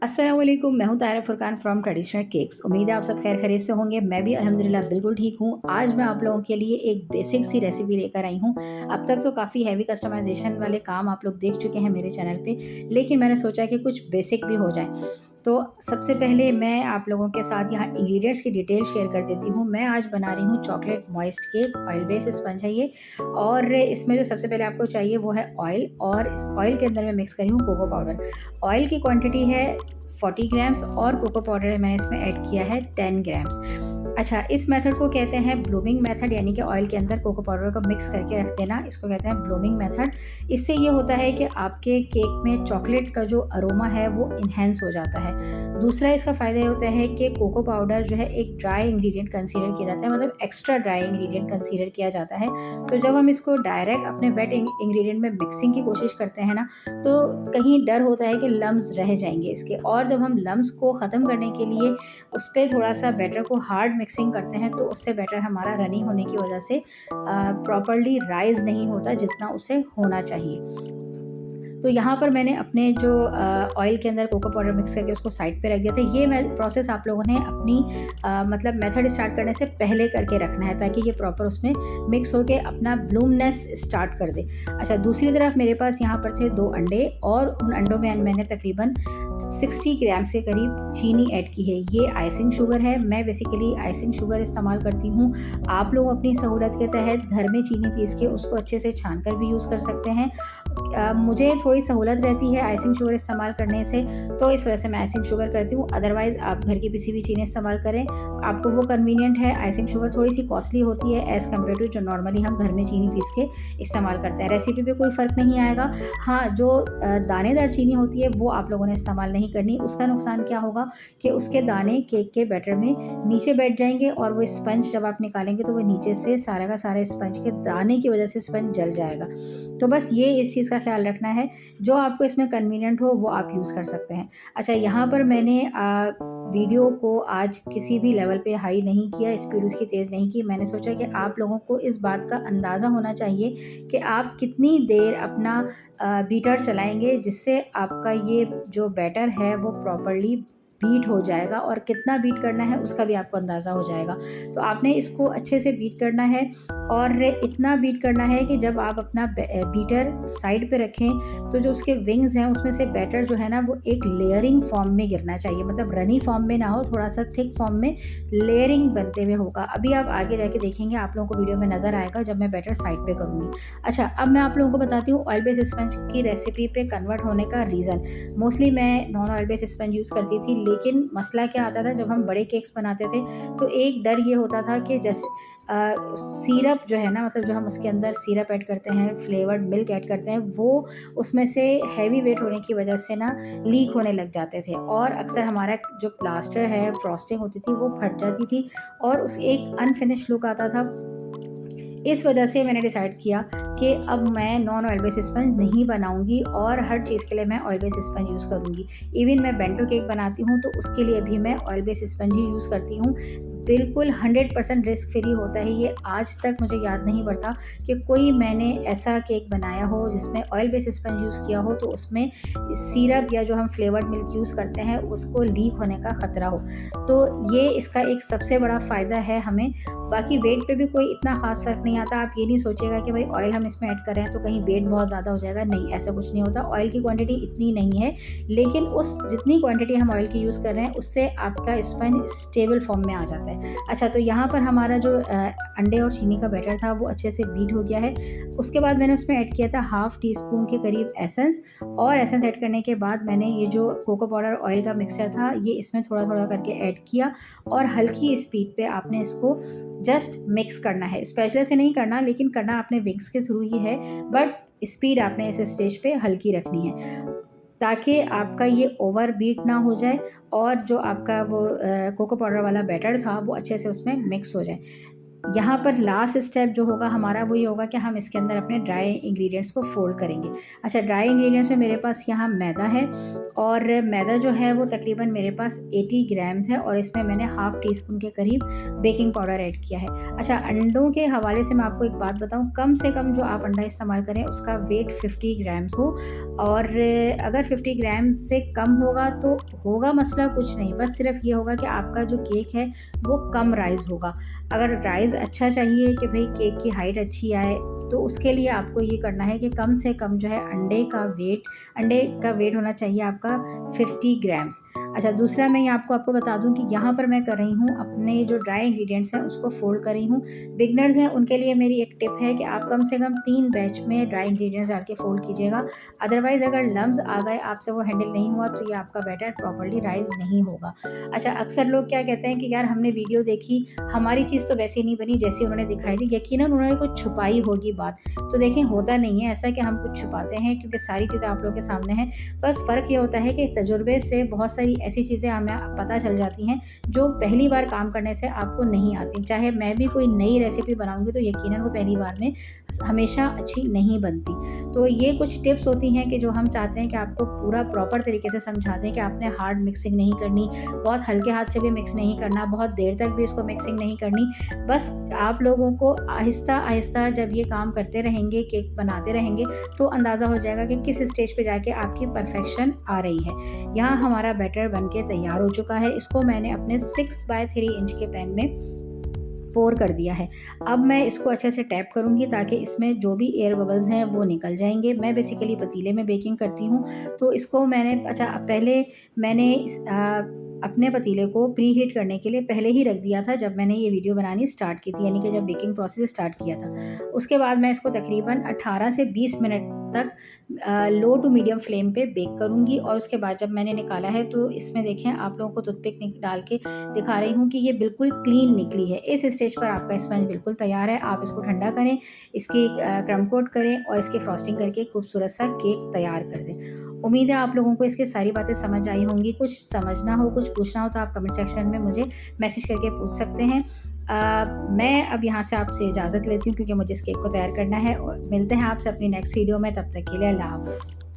अस्सलाम वालेकुम, मैं हूँ तायरा फुरकान फ्रॉम ट्रेडिशनल केक्स। उम्मीद है आप सब खैर खैरियत से होंगे। मैं भी अल्हम्दुलिल्लाह बिल्कुल ठीक हूँ। आज मैं आप लोगों के लिए एक बेसिक सी रेसिपी लेकर आई हूँ। अब तक तो काफ़ी हैवी कस्टमाइज़ेशन वाले काम आप लोग देख चुके हैं मेरे चैनल पे, लेकिन मैंने सोचा कि कुछ बेसिक भी हो जाए। तो सबसे पहले मैं आप लोगों के साथ यहाँ इंग्रीडिएंट्स की डिटेल शेयर कर देती हूँ। मैं आज बना रही हूँ chocolate moist cake, oil based sponge है ये। और इसमें जो सबसे पहले आपको चाहिए वो है ऑयल, और इस ऑयल के अंदर मैं मिक्स कर रही हूँ कोको पाउडर। ऑयल की क्वांटिटी है 40 ग्राम्स और कोको पाउडर मैंने इसमें ऐड किया है 10 ग्राम्स। अच्छा, इस मेथड को कहते हैं ब्लूमिंग मेथड, यानी कि ऑयल के अंदर कोको पाउडर को मिक्स करके रख देना, इसको कहते हैं ब्लूमिंग मेथड। इससे ये होता है कि आपके केक में चॉकलेट का जो अरोमा है वो इन्हेंस हो जाता है। दूसरा इसका फ़ायदा ये होता है कि कोको पाउडर जो है एक ड्राई इंग्रेडिएंट कंसीडर किया जाता है, मतलब एक्स्ट्रा ड्राई इंग्रेडिएंट कंसीडर किया जाता है। तो जब हम इसको डायरेक्ट अपने वेट इंग्रेडिएंट में मिक्सिंग की कोशिश करते हैं ना, तो कहीं डर होता है कि लम्स रह जाएंगे इसके, और जब हम लम्स को ख़त्म करने के लिए उस पर थोड़ा सा बैटर को हार्ड मिक्सिंग करते हैं, तो उससे बैटर हमारा रनी होने की वजह से प्रॉपरली राइज नहीं होता जितना उसे होना चाहिए। तो यहाँ पर मैंने अपने जो ऑयल के अंदर कोको पाउडर मिक्स करके उसको साइड पे रख दिया था। ये मैं प्रोसेस आप लोगों ने अपनी मतलब मेथड स्टार्ट करने से पहले करके रखना है, ताकि ये प्रॉपर उसमें मिक्स होके अपना ब्लूमनेस स्टार्ट कर दे। अच्छा, दूसरी तरफ मेरे पास यहाँ पर थे 2 अंडे, और उन अंडों में मैंने तकरीबन 60 ग्राम से करीब चीनी ऐड की है। ये आइसिंग शुगर है, मैं बेसिकली आइसिंग शुगर इस्तेमाल करती हूँ। आप लोग अपनी सहूलत के तहत घर में चीनी पीस के उसको अच्छे से छान कर भी यूज़ कर सकते हैं। मुझे थोड़ी सहूलत रहती है आइसिंग शुगर इस्तेमाल करने से, तो इस वजह से मैं आइसिंग शुगर करती हूँ। अदरवाइज़ आप घर की पिसी हुई चीनी इस्तेमाल करें, आपको वो कन्वीनियंट है। आइसिंग शुगर थोड़ी सी कॉस्टली होती है एज़ कम्पेयर टू जो नॉर्मली हम घर में चीनी पीस के इस्तेमाल करते हैं। रेसिपी पे कोई फ़र्क नहीं आएगा। हाँ, जो दानेदार चीनी होती है वो आप लोगों ने इस्तेमाल नहीं करनी। उसका नुकसान क्या होगा कि उसके दाने केक के बैटर में नीचे बैठ जाएंगे, और वो स्पंज जब आप निकालेंगे तो वो नीचे से सारा का सारा स्पंज के दाने की वजह से स्पंज जल जाएगा। तो बस ये इस चीज़ का ख्याल रखना है। जो आपको इसमें कन्वीनियंट हो वो आप यूज़ कर सकते हैं। अच्छा, यहाँ पर मैंने वीडियो को आज किसी भी लेवल पे हाई नहीं किया, स्पीड उसकी तेज़ नहीं की। मैंने सोचा कि आप लोगों को इस बात का अंदाज़ा होना चाहिए कि आप कितनी देर अपना बीटर चलाएँगे, जिससे आपका ये जो बैटर है वो प्रॉपरली बीट हो जाएगा, और कितना बीट करना है उसका भी आपको अंदाज़ा हो जाएगा। तो आपने इसको अच्छे से बीट करना है, और इतना बीट करना है कि जब आप अपना बीटर साइड पे रखें, तो जो उसके विंग्स हैं उसमें से बैटर जो है ना वो एक लेयरिंग फॉर्म में गिरना चाहिए, मतलब रनी फॉर्म में ना हो, थोड़ा सा थिक फॉर्म में लेयरिंग बनते हुए होगा। अभी आप आगे जाके देखेंगे, आप लोगों को वीडियो में नज़र आएगा जब मैं बैटर साइड पे करूँगी। अच्छा, अब मैं आप लोगों को बताती हूँ ऑयल बेस्ड स्पंज की रेसिपी पे कन्वर्ट होने का रीज़न। मोस्टली मैं non oil based sponge use करती थी, लेकिन मसला क्या आता था जब हम बड़े केक्स बनाते थे, तो एक डर ये होता था कि जैसे सिरप जो है ना, मतलब जो हम उसके अंदर सिरप ऐड करते हैं, फ्लेवर्ड मिल्क ऐड करते हैं, वो उसमें से हैवी वेट होने की वजह से ना लीक होने लग जाते थे, और अक्सर हमारा जो प्लास्टर है, फ्रॉस्टिंग होती थी, वो फट जाती थी, और उस एक अनफिनिश लुक आता था। इस वजह से मैंने डिसाइड किया कि अब मैं नॉन ऑयल बेस्ड स्पंज नहीं बनाऊंगी, और हर चीज़ के लिए मैं ऑयल बेस्ड स्पंज यूज़ करूंगी। इवन मैं बेंटो केक बनाती हूँ तो उसके लिए भी मैं ऑयल बेस्ड स्पंज ही यूज़ करती हूँ। बिल्कुल 100% रिस्क फ्री होता है ये। आज तक मुझे याद नहीं पड़ता कि कोई मैंने ऐसा केक बनाया हो जिसमें ऑयल बेस्ड स्पंज यूज़ किया हो तो उसमें सिरप या जो हम फ्लेवर्ड मिल्क यूज़ करते हैं उसको लीक होने का ख़तरा हो। तो ये इसका एक सबसे बड़ा फ़ायदा है हमें। बाकी वेट पे भी कोई इतना ख़ास फ़र्क नहीं आता। आप ये नहीं सोचिएगा कि भाई ऑयल हम इसमें ऐड कर रहे हैं तो कहीं वेट बहुत ज़्यादा हो जाएगा, नहीं, ऐसा कुछ नहीं होता। ऑयल की क्वांटिटी इतनी नहीं है, लेकिन उस जितनी क्वांटिटी हम ऑयल की यूज़ कर रहे हैं उससे आपका स्पंज स्टेबल फॉर्म में आ जाता है। अच्छा, तो यहाँ पर हमारा जो अंडे और चीनी का बैटर था वो अच्छे से बीट हो गया है। उसके बाद मैंने उसमें ऐड किया था हाफ़ टी स्पून के करीब एसेंस, और एसेंस ऐड करने के बाद मैंने ये जो कोको पाउडर ऑयल का मिक्सचर था ये इसमें थोड़ा थोड़ा करके ऐड किया, और हल्की स्पीड पे आपने इसको जस्ट मिक्स करना है। स्पैचुला से नहीं करना, लेकिन करना आपने विंग्स के थ्रू ही है, बट स्पीड आपने इस स्टेज पे हल्की रखनी है, ताकि आपका ये ओवर बीट ना हो जाए, और जो आपका वो कोको पाउडर वाला बैटर था वो अच्छे से उसमें मिक्स हो जाए। यहाँ पर लास्ट स्टेप जो होगा हमारा वो ये होगा कि हम इसके अंदर अपने ड्राई इंग्रेडिएंट्स को फ़ोल्ड करेंगे। अच्छा, ड्राई इंग्रेडिएंट्स में मेरे पास यहाँ मैदा है और मैदा जो है वो तकरीबन मेरे पास 80 ग्राम्स है और इसमें मैंने हाफ़ टी स्पून के करीब बेकिंग पाउडर ऐड किया है। अच्छा, अंडों के हवाले से मैं आपको एक बात बताऊँ, कम से कम जो आप अंडा इस्तेमाल करें उसका वेट 50 ग्राम्स हो, और अगर 50 ग्राम्स से कम होगा तो होगा मसला कुछ नहीं, बस सिर्फ ये होगा कि आपका जो केक है वो कम राइज़ होगा। अगर राइज़ अच्छा चाहिए कि भाई केक की हाइट अच्छी आए, तो उसके लिए आपको ये करना है कि कम से कम जो है अंडे का वेट होना चाहिए आपका 50 ग्राम्स। अच्छा, दूसरा मैं ये आपको बता दूँ कि यहाँ पर मैं कर रही हूँ अपने जो ड्राई इंग्रीडिएंट्स हैं उसको फ़ोल्ड कर रही हूँ। बिगिनर्स हैं उनके लिए मेरी एक टिप है कि आप कम से कम 3 बैच में ड्राई इंग्रीडिएंट्स डाल के फ़ोल्ड कीजिएगा। अदरवाइज़ अगर लम्स आ गए, आपसे वो हैंडल नहीं हुआ, तो ये आपका बैटर प्रॉपर्ली राइज़ नहीं होगा। अच्छा, अक्सर लोग क्या कहते हैं कि यार हमने वीडियो देखी, हमारी चीज़ तो वैसी नहीं बनी जैसी उन्होंने दिखाई थी, यकीनन उन्होंने कुछ छुपाई होगी बात। तो देखें, होता नहीं है ऐसा कि हम कुछ छुपाते हैं, क्योंकि सारी चीज़ें आप लोगों के सामने हैं। बस फ़र्क ये होता है कि तजुर्बे से बहुत सारी ऐसी चीज़ें हमें पता चल जाती हैं जो पहली बार काम करने से आपको नहीं आती। चाहे मैं भी कोई नई रेसिपी बनाऊँगी तो यकीनन वो पहली बार में हमेशा अच्छी नहीं बनती। तो ये कुछ टिप्स होती हैं कि जो हम चाहते हैं कि आपको पूरा प्रॉपर तरीके से समझा दें कि आपने हार्ड मिक्सिंग नहीं करनी, बहुत हल्के हाथ से भी मिक्स नहीं करना, बहुत देर तक भी इसको मिक्सिंग नहीं करनी। बस आप लोगों को आहिस्ता-आहिस्ता जब ये काम करते रहेंगे, केक बनाते रहेंगे, तो अंदाज़ा हो जाएगा कि किस स्टेज पे जाके आपकी परफेक्शन आ रही है। यहाँ हमारा बैटर बन के तैयार हो चुका है। इसको मैंने अपने 6/3 इंच के पैन में पोर कर दिया है। अब मैं इसको अच्छे से टैप करूँगी ताकि इसमें जो भी एयर बबल्स हैं वो निकल जाएँगे। मैं बेसिकली पतीले में बेकिंग करती हूँ, तो इसको मैंने अच्छा पहले मैंने अपने पतीले को प्री हीट करने के लिए पहले ही रख दिया था जब मैंने ये वीडियो बनानी स्टार्ट की थी, यानी कि जब बेकिंग प्रोसेस स्टार्ट किया था। उसके बाद मैं इसको तकरीबन 18 से 20 मिनट तक लो टू मीडियम फ्लेम पे बेक करूँगी, और उसके बाद जब मैंने निकाला है तो इसमें देखें, आप लोगों को टूथपिक डाल के दिखा रही हूँ कि ये बिल्कुल क्लीन निकली है। इस स्टेज पर आपका स्पंज बिल्कुल तैयार है। आप इसको ठंडा करें, इसकी क्रम कोट करें और इसकी फ्रॉस्टिंग करके खूबसूरत सा केक तैयार कर दें। उम्मीद है आप लोगों को इसकी सारी बातें समझ आई होंगी। कुछ समझना हो, कुछ पूछना हो तो आप कमेंट सेक्शन में मुझे मैसेज करके पूछ सकते हैं। मैं अब यहाँ से आपसे इजाज़त लेती हूँ क्योंकि मुझे इस केक को तैयार करना है, और मिलते हैं आपसे अपनी नेक्स्ट वीडियो में। तब तक के लिए अल्लाह हाफ़िज़।